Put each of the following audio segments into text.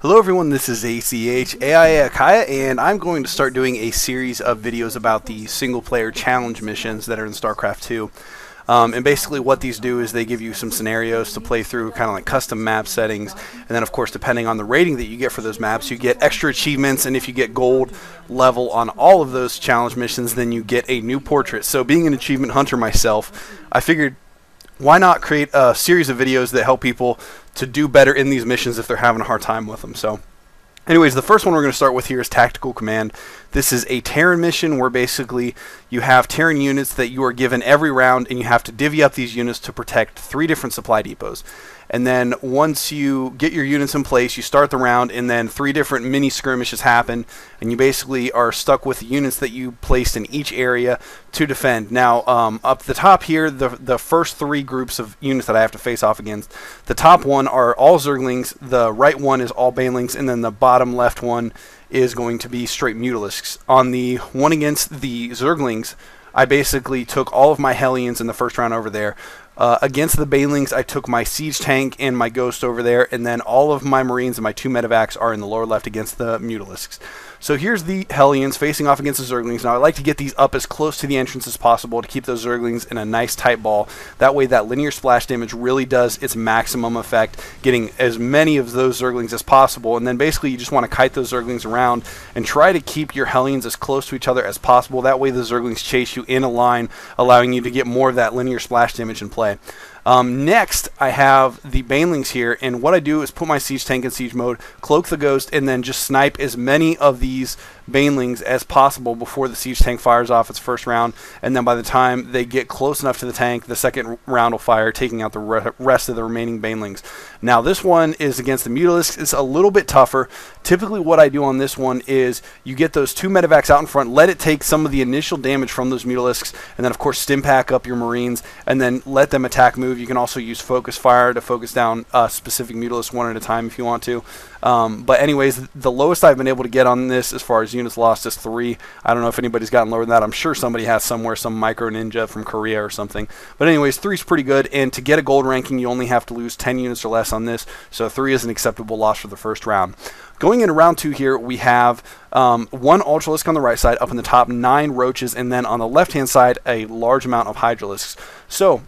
Hello everyone, this is ACH AI Akaya, and I'm going to start doing a series of videos about the single player challenge missions that are in StarCraft 2. And basically what these do is they give you some scenarios to play through, kind of like custom map settings, and then of course depending on the rating that you get for those maps, you get extra achievements, and if you get gold level on all of those challenge missions, then you get a new portrait. So being an achievement hunter myself, I figured why not create a series of videos that help people to do better in these missions if they're having a hard time with them. So anyways, the first one we're going to start with here is Tactical Command. This is a Terran mission where basically you have Terran units that you are given every round, and you have to divvy up these units to protect 3 different supply depots. And then once you get your units in place, you start the round, and then 3 different mini skirmishes happen, and you basically are stuck with the units that you placed in each area to defend. Now, up the top here, the first 3 groups of units that I have to face off against, the top one are all Zerglings, the right one is all Banelings, and then the bottom left one is going to be straight Mutalisks. On the one against the Zerglings, I basically took all of my Hellions in the first round over there. Against the Banelings, I took my Siege Tank and my Ghost over there, and then all of my Marines and my 2 Medevacs are in the lower left against the Mutalisks. So here's the Hellions facing off against the Zerglings. Now I like to get these up as close to the entrance as possible to keep those Zerglings in a nice tight ball. That way that linear splash damage really does its maximum effect, getting as many of those Zerglings as possible. And then basically you just want to kite those Zerglings around and try to keep your Hellions as close to each other as possible. That way the Zerglings chase you in a line, allowing you to get more of that linear splash damage in play. Next, I have the Banelings here, and what I do is put my Siege Tank in Siege mode, cloak the Ghost, and then just snipe as many of these Banelings as possible before the Siege Tank fires off its first round, and then by the time they get close enough to the tank, the second round will fire, taking out the rest of the remaining Banelings. Now this one is against the Mutalisks. It's a little bit tougher. Typically what I do on this one is you get those 2 Medevacs out in front, let it take some of the initial damage from those Mutalisks, and then of course stim pack up your Marines, and then let them attack move. You can also use focus fire to focus down specific Mutalisk one at a time if you want to. But anyways, the lowest I've been able to get on this as far as units lost is 3. I don't know if anybody's gotten lower than that. I'm sure somebody has somewhere, some micro ninja from Korea or something. But anyways, 3 is pretty good, and to get a gold ranking you only have to lose 10 units or less on this, so 3 is an acceptable loss for the first round. Going into round 2 here, we have 1 Ultralisk on the right side, up in the top 9 Roaches, and then on the left hand side a large amount of Hydralisks. So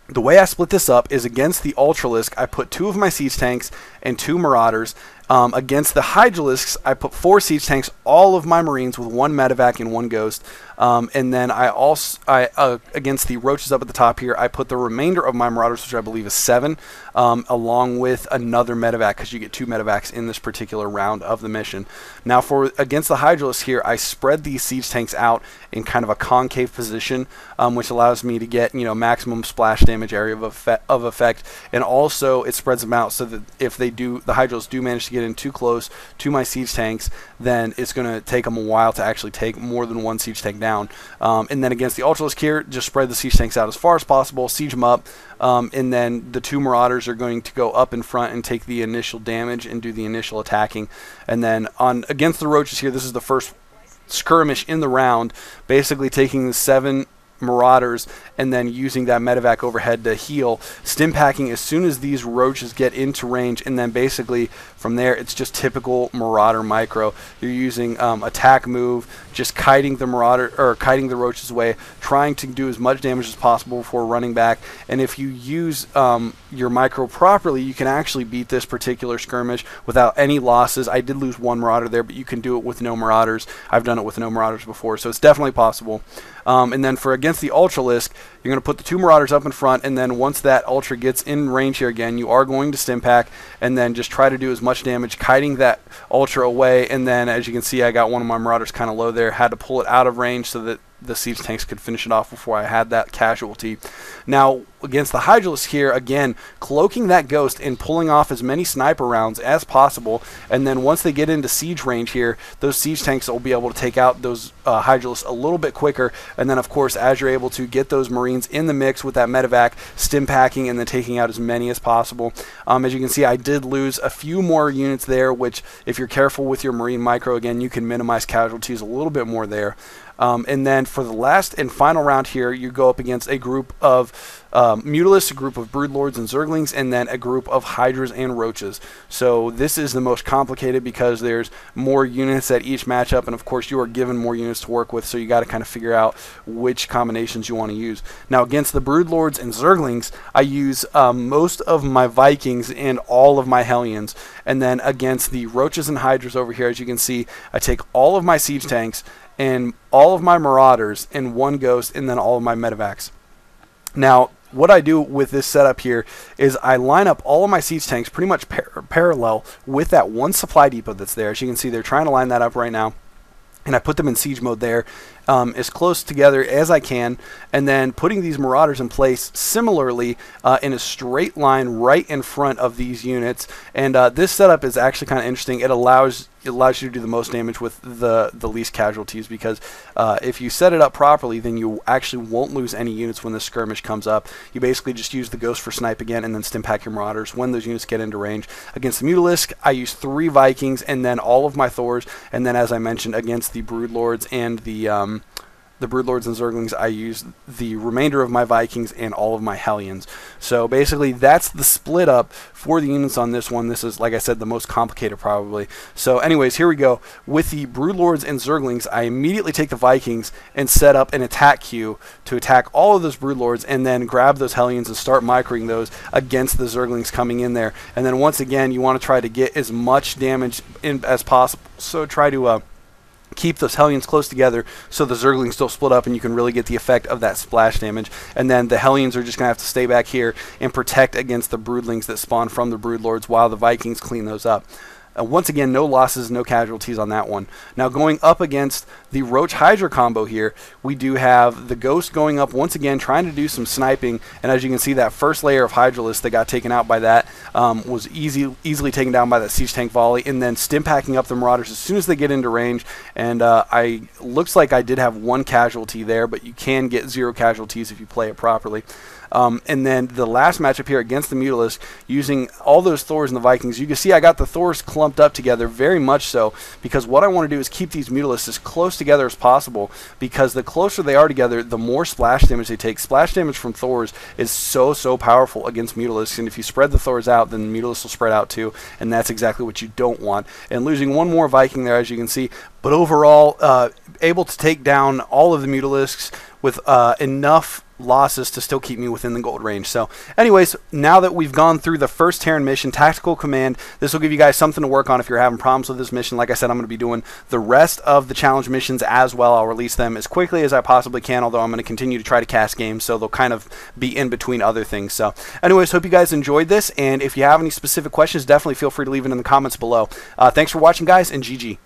the way I split this up is against the Ultralisk, I put 2 of my Siege Tanks and 2 Marauders. Against the Hydralisks, I put 4 Siege Tanks, all of my Marines with 1 Medevac and 1 Ghost. And then against the Roaches up at the top here, I put the remainder of my Marauders, which I believe is 7, along with another Medevac, because you get 2 Medevacs in this particular round of the mission. Now against the Hydralisks here, I spread these Siege Tanks out in kind of a concave position, which allows me to get maximum splash damage area of effect, and also it spreads them out so that if the Hydralisks do manage to get in too close to my Siege Tanks, then it's going to take them a while to actually take more than 1 Siege Tank down. And then against the Ultralisk here, just spread the Siege Tanks out as far as possible, siege them up, and then the 2 Marauders are going to go up in front and take the initial damage and do the initial attacking. And then against the Roaches here, this is the first skirmish in the round, basically taking the 7 Marauders and then using that Medevac overhead to heal, stim packing as soon as these Roaches get into range, and then basically from there it's just typical Marauder micro. You're using attack move, just kiting the Roaches away, trying to do as much damage as possible before running back. And if you use your micro properly, you can actually beat this particular skirmish without any losses. I did lose 1 Marauder there, but you can do it with no Marauders. I've done it with no Marauders before, so it's definitely possible. And then against the Ultralisk, you're going to put the 2 Marauders up in front, and then once that Ultra gets in range here again, you are going to stim pack, and then just try to do as much damage, kiting that Ultra away. And then as you can see, I got one of my Marauders kind of low there, had to pull it out of range so that the Siege Tanks could finish it off before I had that casualty. Now against the Hydralisk here, again, cloaking that Ghost and pulling off as many sniper rounds as possible, and then once they get into siege range here, those Siege Tanks will be able to take out those Hydralisk a little bit quicker. And then, of course, as you're able to get those Marines in the mix with that medevac, stim packing, and then taking out as many as possible. As you can see, I did lose a few more units there, which if you're careful with your Marine micro, again, you can minimize casualties a little bit more there. And then for the last and final round here, you go up against a group of Mutalisks, a group of Broodlords and Zerglings, and then a group of Hydras and Roaches. So this is the most complicated because there's more units at each matchup, and of course you are given more units to work with, so you got to kind of figure out which combinations you want to use. Now against the Broodlords and Zerglings, I use most of my Vikings and all of my Hellions, and then against the Roaches and Hydras over here, as you can see, I take all of my Siege Tanks and all of my Marauders and one Ghost, and then all of my Medevacs. Now, what I do with this setup here is I line up all of my siege tanks pretty much parallel with that one supply depot that's there. As you can see, they're trying to line that up right now. And I put them in siege mode there as close together as I can, and then putting these Marauders in place similarly in a straight line right in front of these units. And this setup is actually kind of interesting. It allows you to do the most damage with the least casualties, because if you set it up properly, then you actually won't lose any units when the skirmish comes up. You basically just use the Ghost for snipe again, and then stim pack your Marauders when those units get into range. Against the Mutalisk, I use 3 Vikings and then all of my Thors, and then as I mentioned, against the Broodlords and the Broodlords and Zerglings, I use the remainder of my Vikings and all of my Hellions. So basically, that's the split up for the units on this one. This is, like I said, the most complicated probably. So anyways, here we go. With the Broodlords and Zerglings, I immediately take the Vikings and set up an attack queue to attack all of those Broodlords, and then grab those Hellions and start microing those against the Zerglings coming in there. And then once again, you want to try to get as much damage in as possible. So try to keep those Hellions close together so the Zerglings don't split up and you can really get the effect of that splash damage. And then the Hellions are just going to have to stay back here and protect against the Broodlings that spawn from the Broodlords while the Vikings clean those up. Once again, no losses, no casualties on that one. Now going up against the Roach Hydra combo here, we do have the Ghost going up once again, trying to do some sniping. And as you can see, that first layer of Hydralisk that got taken out by that was easily taken down by that Siege Tank volley, and then stim packing up the Marauders as soon as they get into range. And looks like I did have 1 casualty there, but you can get 0 casualties if you play it properly. And then the last matchup here against the Mutalisk, using all those Thors and the Vikings, you can see I got the Thors clumped up together, very much so, because what I want to do is keep these Mutalisks as close together as possible, because the closer they are together, the more splash damage they take. Splash damage from Thors is so powerful against Mutalisks, and if you spread the Thors out, then Mutalisks will spread out too, and that's exactly what you don't want. And losing 1 more Viking there, as you can see, but overall, able to take down all of the Mutalisks with enough losses to still keep me within the gold range. So anyways, now that we've gone through the first Terran mission, Tactical Command, this will give you guys something to work on if you're having problems with this mission. Like I said, I'm going to be doing the rest of the challenge missions as well. I'll release them as quickly as I possibly can, although I'm going to continue to try to cast games, so they'll kind of be in between other things. So anyways, hope you guys enjoyed this, and if you have any specific questions, definitely feel free to leave it in the comments below. Thanks for watching, guys, and GG.